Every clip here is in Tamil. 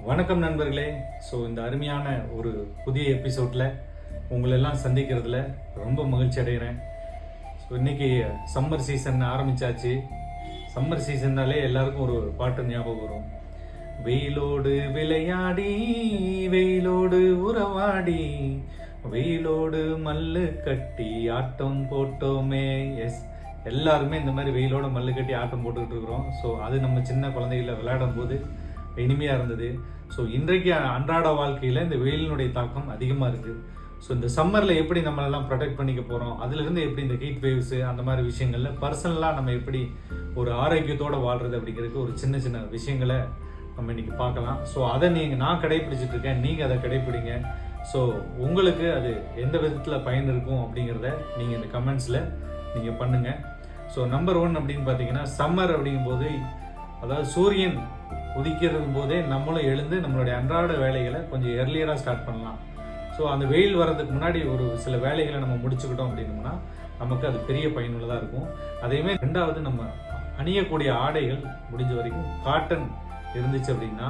வணக்கம் நண்பர்களே. ஸோ இந்த அருமையான ஒரு புதிய எபிசோடில் உங்களெல்லாம் சந்திக்கிறதுல ரொம்ப மகிழ்ச்சி அடைகிறேன். ஸோ இன்றைக்கி சம்மர் சீசன் ஆரம்பித்தாச்சு. சம்மர் சீசன்னாலே எல்லாருக்கும் ஒரு பாட்டு ஞாபகம் வரும். வெயிலோடு விளையாடி வெயிலோடு உறவாடி வெயிலோடு மல்லு கட்டி ஆட்டம் போட்டோமே. எஸ், எல்லாருமே இந்த மாதிரி வெயிலோட மல்லு கட்டி ஆட்டம் போட்டுக்கிட்டு இருக்கிறோம். ஸோ அது நம்ம சின்ன குழந்தைகள விளையாடும் போது இனிமையாக இருந்தது. ஸோ இன்றைக்கு அன்றாட வாழ்க்கையில் இந்த வெயிலினுடைய தாக்கம் அதிகமாக இருக்குது. ஸோ இந்த சம்மரில் எப்படி நம்மளெல்லாம் ப்ரொடெக்ட் பண்ணிக்க போகிறோம், அதுலேருந்து எப்படி இந்த ஹீட் வேவ்ஸு அந்த மாதிரி விஷயங்களில் பர்சனலாக நம்ம எப்படி ஒரு ஆரோக்கியத்தோடு வாழ்கிறது அப்படிங்கிறதுக்கு ஒரு சின்ன சின்ன விஷயங்களை நம்ம இன்றைக்கி பார்க்கலாம். ஸோ அதை நான் கடைப்பிடிச்சிட்டு இருக்கேன், நீங்கள் அதை கடைப்பிடிங்க. ஸோ உங்களுக்கு அது எந்த விதத்தில் பயன் இருக்கும் அப்படிங்கிறத நீங்கள் இந்த கமெண்ட்ஸில் நீங்கள் பண்ணுங்கள். ஸோ நம்பர் 1 அப்படின்னு பார்த்தீங்கன்னா, சம்மர் அப்படிங்கும்போது அதாவது சூரியன் உதிக்கிறது போதே நம்மளும் எழுந்து நம்மளுடைய அன்றாட வேலைகளை கொஞ்சம் எர்லியராக ஸ்டார்ட் பண்ணலாம். ஸோ அந்த வெயில் வர்றதுக்கு முன்னாடி ஒரு சில வேலைகளை நம்ம முடிச்சுக்கிட்டோம் அப்படின்னோம்னா நமக்கு அது பெரிய பயனுள்ளதாக இருக்கும். அதேமாதிரி ரெண்டாவது, நம்ம அணியக்கூடிய ஆடைகள் முடிஞ்ச வரைக்கும் காட்டன் இருந்துச்சு அப்படின்னா,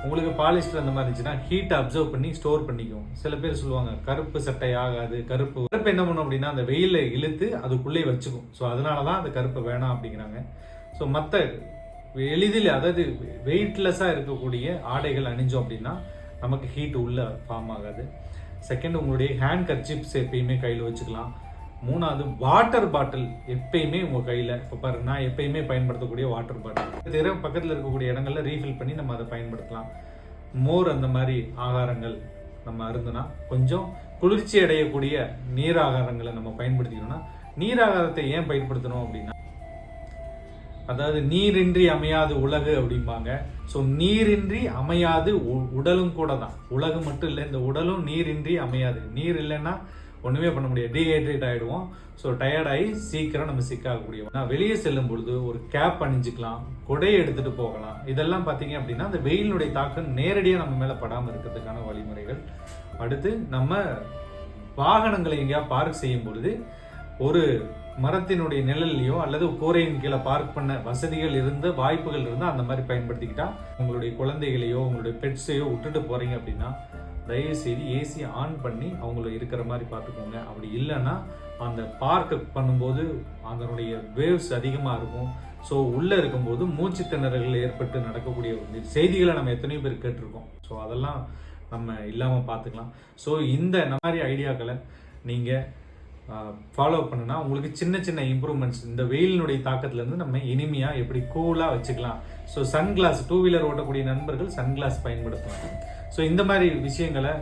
உங்களுக்கு பாலிஸ்டர் அந்த மாதிரி இருந்துச்சுன்னா ஹீட்டை அப்சர்வ் பண்ணி ஸ்டோர் பண்ணிக்கும். சில பேர் சொல்லுவாங்க கருப்பு சட்டை ஆகாது, கருப்பு என்ன பண்ணும் அப்படின்னா அந்த வெயிலை இழுத்து அதுக்குள்ளே வச்சுக்கும். ஸோ அதனால தான் அந்த கருப்பு வேணாம் அப்படிங்கிறாங்க. ஸோ மற்ற எளிதில் அதாவது வெயிட்லெஸ்ஸாக இருக்கக்கூடிய ஆடைகள் அணிஞ்சோம் அப்படின்னா நமக்கு ஹீட் உள்ள ஃபார்ம் ஆகாது. செகண்ட், உங்களுடைய ஹேண்ட் கர்ச்சிப்ஸ் எப்பயுமே கையில் வச்சுக்கலாம். மூணாவது, வாட்டர் பாட்டில் எப்பயுமே உங்கள் கையில். இப்போ பாருங்க, நான் எப்பயுமே பயன்படுத்தக்கூடிய வாட்டர் பாட்டில் பக்கத்தில் இருக்கக்கூடிய இடங்களில் ரீஃபில் பண்ணி நம்ம அதை பயன்படுத்தலாம். மோர் அந்த மாதிரி ஆகாரங்கள் நம்ம அருந்துனா கொஞ்சம் குளிர்ச்சி அடையக்கூடிய நீர் ஆகாரங்களை நம்ம பயன்படுத்திக்கணும்னா, நீர் ஆகாரத்தை ஏன் பயன்படுத்தணும் அப்படின்னா, அதாவது நீரின்றி அமையாது உலகு அப்படிம்பாங்க. ஸோ நீரின்றி அமையாது உடலும் கூட தான். உலகு மட்டும் இல்லை, இந்த உடலும் நீரின்றி அமையாது. நீர் இல்லைன்னா ஒன்றுமே பண்ண முடியாது, டீஹைட்ரேட் ஆகிடுவோம். ஸோ டயர்டாகி சீக்கிரம் நம்ம சிக்காகக்கூடிய. நான் வெளியே செல்லும் பொழுது ஒரு கேப் அணிஞ்சிக்கலாம், கொடையை எடுத்துகிட்டு போகலாம். இதெல்லாம் பார்த்தீங்க அப்படின்னா அந்த வெயிலினுடைய தாக்கம் நேரடியாக நம்ம மேலே படாமல் இருக்கிறதுக்கான வழிமுறைகள். அடுத்து, நம்ம வாகனங்களை எங்கேயா பார்க் செய்யும் பொழுது ஒரு மரத்தினுடைய நிழல்லையோ அல்லது கூரையின் கீழே பார்க் பண்ண வசதிகள் இருந்த வாய்ப்புகள் இருந்தால் அந்த மாதிரி பயன்படுத்திக்கிட்டா, உங்களுடைய குழந்தைகளையோ உங்களுடைய பெட்ஸையோ விட்டுட்டு போறீங்க அப்படின்னா தயவு செய்து ஏசி ஆன் பண்ணி அவங்கள இருக்கிற மாதிரி பார்த்துக்கோங்க. அப்படி இல்லைன்னா அந்த பார்க் பண்ணும்போது அதனுடைய வேவ்ஸ் அதிகமாக இருக்கும். ஸோ உள்ளே இருக்கும்போது மூச்சு திணறல்கள் ஏற்பட்டு நடக்கக்கூடிய செய்திகளை நம்ம எத்தனையோ பேர் கேட்டிருக்கோம். ஸோ அதெல்லாம் நம்ம இல்லாமல் பார்த்துக்கலாம். ஸோ இந்த மாதிரி ஐடியாக்களை நீங்கள் ஃபாலோ பண்ணுனா உங்களுக்கு சின்ன சின்ன இம்ப்ரூவ்மெண்ட்ஸ் இந்த வெயிலினுடைய தாக்கத்துலேருந்து நம்ம இனிமையாக எப்படி கூலாக வச்சுக்கலாம். ஸோ சன்கிளாஸ், 2 வீலர் ஓட்டக்கூடிய நண்பர்கள் சன்கிளாஸ் பயன்படுத்துவாங்க. ஸோ இந்த மாதிரி விஷயங்களை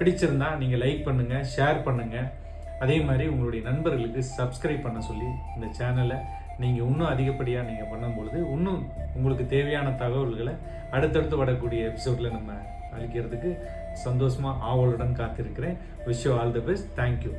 பிடிச்சிருந்தா நீங்கள் லைக் பண்ணுங்கள், ஷேர் பண்ணுங்கள். அதே மாதிரி உங்களுடைய நண்பர்களுக்கு சப்ஸ்கிரைப் பண்ண சொல்லி இந்த சேனலை நீங்கள் இன்னும் அதிகப்படியாக நீங்கள் பண்ணும்பொழுது இன்னும் உங்களுக்கு தேவையான தகவல்களை அடுத்தடுத்து வரக்கூடிய எபிசோடில் நம்ம அளிக்கிறதுக்கு சந்தோஷமாக ஆவலுடன் காத்திருக்கிறேன். Wish you all the best. Thank you.